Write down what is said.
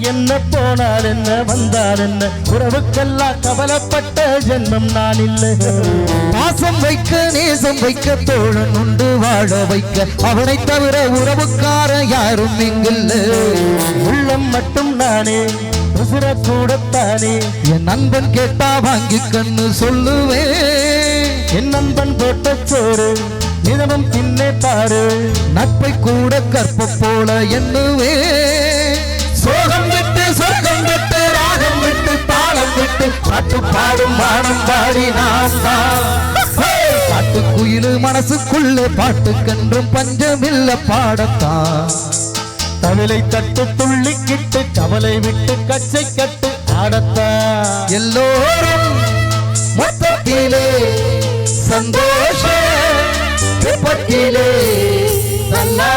என்ன போனால் என்ன வந்தால் என்ன உறவுக்கெல்லாம் கவலைப்பட்ட ஜென்மம் நான் இல்லை. பாசம் வைக்க நேசம் வைக்க தோழன் உண்டு வாழ வைக்க அவனை தவிர உறவுக்கார யாரும் இங்கில்ல. உள்ளம் மட்டும் நானே உசுர கூடத்தானே என் நண்பன் கேட்டா வாங்கி கண்ணு சொல்லுவேன். என் நண்பன் போட்ட சோறு நிதமும் தின்னே பாரு. நட்பை கூட கற்ப போல எண்ணுவே. சோகம் விட்டு சொர்க்கம் விட்டு ராகம் விட்டு தாளம் விட்டு பாட்டு பாடும் வானம் பாடி நாம் தான். பாட்டுக்குயிலு மனசுக்குள்ளே பாட்டுக்கென்றும் பஞ்சமில்ல பாடத்தான். தமிழை தட்டு துள்ளிக்கிட்டு கவலை விட்டு கச்சை கட்டு ஆடத்தான். எல்லோரும் மொத்தத்திலே சந்தோஷ பட்டிலே நல்லா